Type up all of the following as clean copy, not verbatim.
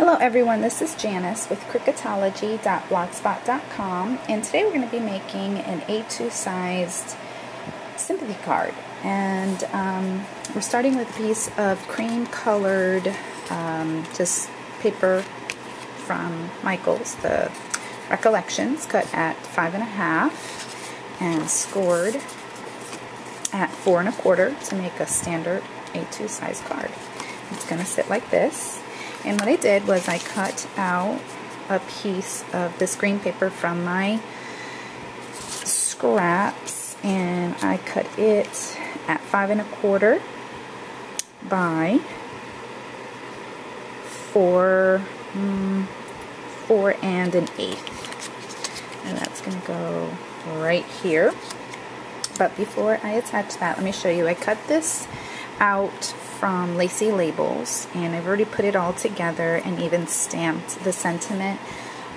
Hello everyone, this is Janice with cricketology.blogspot.com, and today we're going to be making an A2 sized sympathy card. And we're starting with a piece of cream colored just paper from Michaels, the Recollections, cut at 5.5 and scored at 4 1/4 to make a standard A2 size card. It's going to sit like this. And what I did was I cut out a piece of this green paper from my scraps, and I cut it at 5 1/4 by 4 1/8, and that's going to go right here. But before I attach that, let me show you. I cut this out from Lacy Labels, and I've already put it all together and even stamped the sentiment.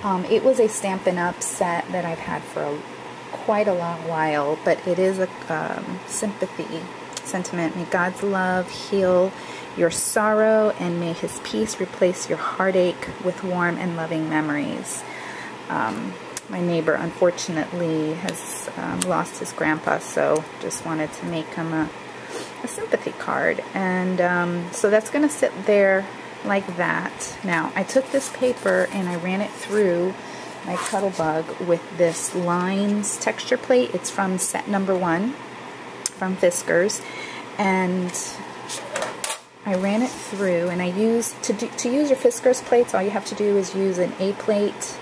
It was a Stampin' Up set that I've had for quite a long while, but it is a sympathy sentiment. May God's love heal your sorrow, and may His peace replace your heartache with warm and loving memories. My neighbor, unfortunately, has lost his grandpa, so just wanted to make him a sympathy card. And so that's going to sit there like that. Now, I took this paper and I ran it through my Cuttlebug with this Lines texture plate. It's from set number 1 from Fiskars, and I ran it through, and I used to use your Fiskars plates, all you have to do is use an A plate,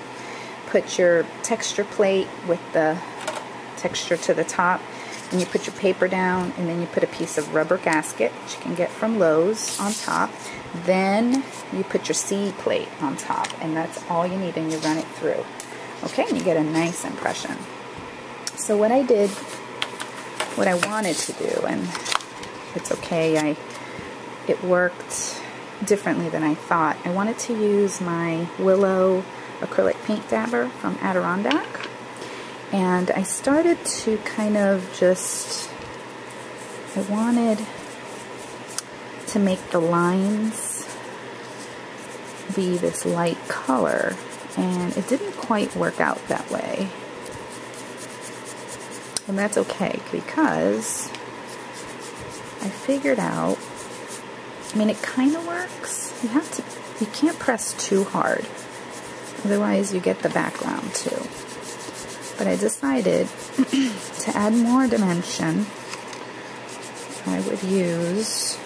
put your texture plate with the texture to the top, and you put your paper down, and then you put a piece of rubber gasket, which you can get from Lowe's, on top. Then you put your C plate on top, and that's all you need, and you run it through. Okay, and you get a nice impression. So what I did, what I wanted to do, and it's okay, it worked differently than I thought. I wanted to use my Willow acrylic paint dabber from Adirondack. And I started to kind of I wanted to make the lines be this light color, and it didn't quite work out that way. And that's okay, because I figured out, I mean, it kind of works. You can't press too hard, otherwise you get the background too. But I decided to add more dimension. I would use,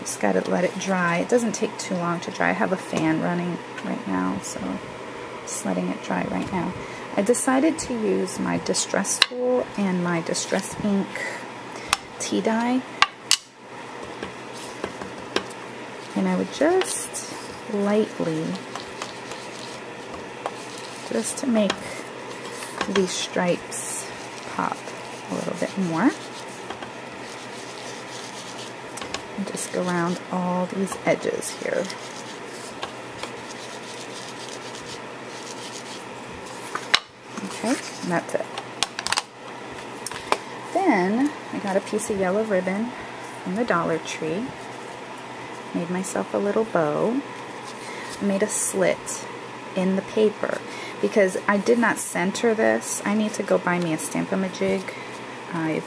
just gotta let it dry. It doesn't take too long to dry. I have a fan running right now, so just letting it dry right now. I decided to use my Distress tool and my Distress ink tea dye. And I would just lightly, just to make these stripes pop a little bit more, and just go around all these edges here. Okay, and that's it. Then I got a piece of yellow ribbon from the Dollar Tree, made myself a little bow, made a slit in the paper. Because I did not center this, I need to go buy me a Stamp-A-Majig. I've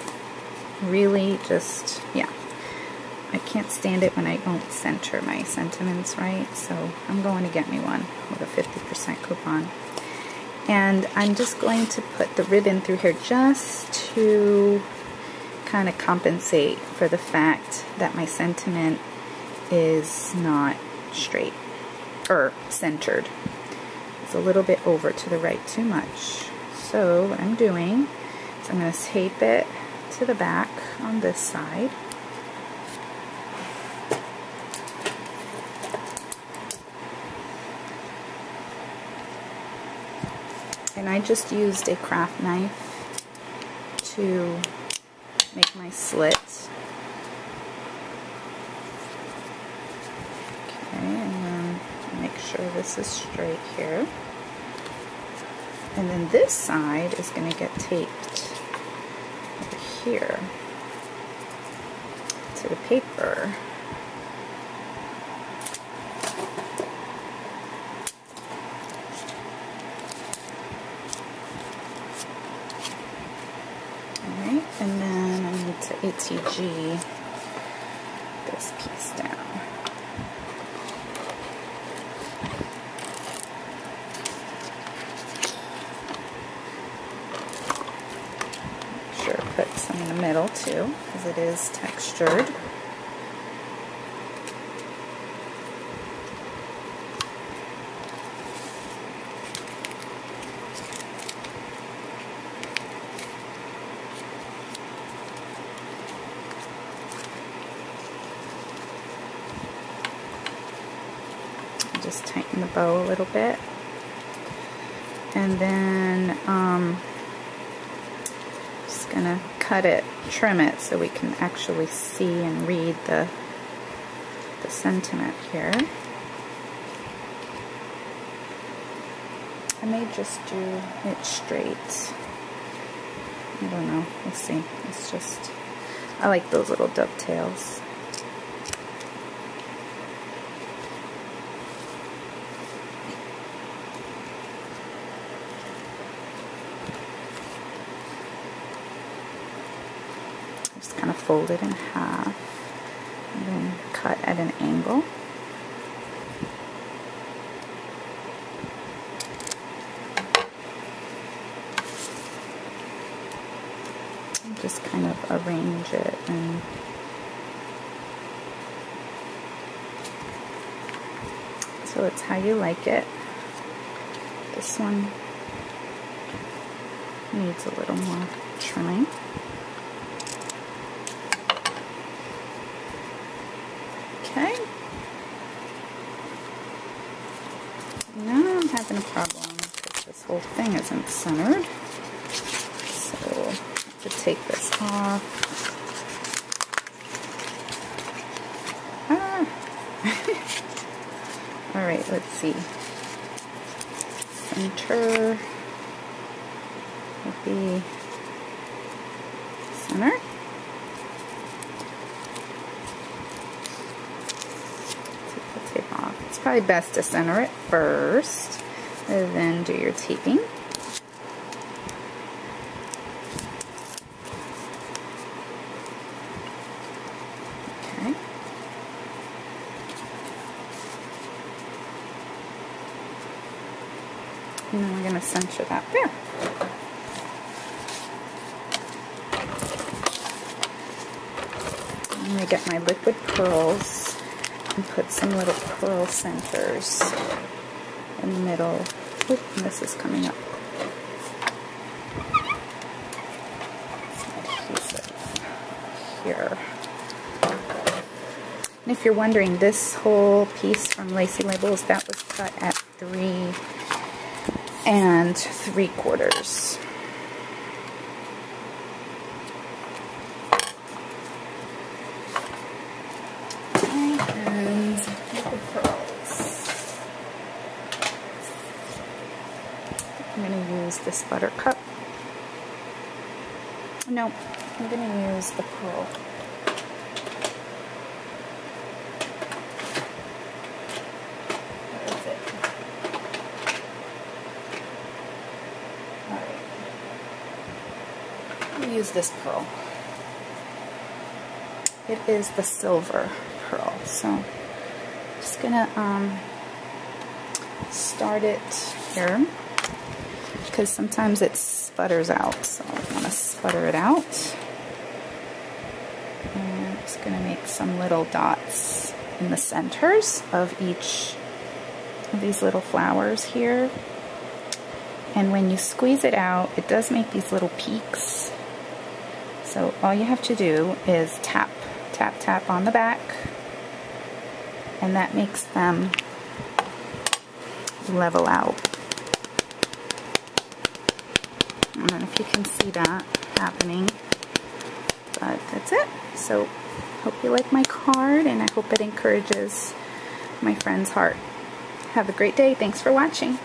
really just, I can't stand it when I don't center my sentiments right, so I'm going to get me one with a 50% coupon. And I'm just going to put the ribbon through here just to kind of compensate for the fact that my sentiment is not straight, or centered. A little bit over to the right too much. So what I'm doing is I'm going to tape it to the back on this side. And I just used a craft knife to make my slit. Okay, and then make sure this is straight here. And then this side is going to get taped over here to the paper. LTG this piece down. Make sure to put some in the middle too, because it is textured. Just tighten the bow a little bit, and then just gonna cut it, trim it, so we can actually see and read the sentiment here. I may just do it straight. I don't know. We'll see. It's just, I like those little dovetails. Just kind of fold it in half and then cut at an angle. And just kind of arrange it, and so it's how you like it. This one needs a little more trimming. Okay. Now I'm having a problem because this whole thing isn't centered. So I have to take this off. Ah. Alright, let's see. Center would be center. It's probably best to center it first, and then do your taping. Okay. And then we're going to center that there. I'm going to get my liquid pearls and put some little pearl centers in the middle. Oop, and this is coming up. Here. And if you're wondering, this whole piece from Lacy Labels, that was cut at 3 3/4. I'm going to use this buttercup. No, I'm going to use the pearl. Where is it? Alright. I'm going to use this pearl. It is the silver pearl. So I'm just going to start it here, because sometimes it sputters out, so I want to sputter it out. And I'm just going to make some little dots in the centers of each of these little flowers here. And when you squeeze it out, it does make these little peaks. So all you have to do is tap, tap, tap on the back, and that makes them level out. I don't know if you can see that happening, but that's it. So hope you like my card, and I hope it encourages my friend's heart. Have a great day. Thanks for watching.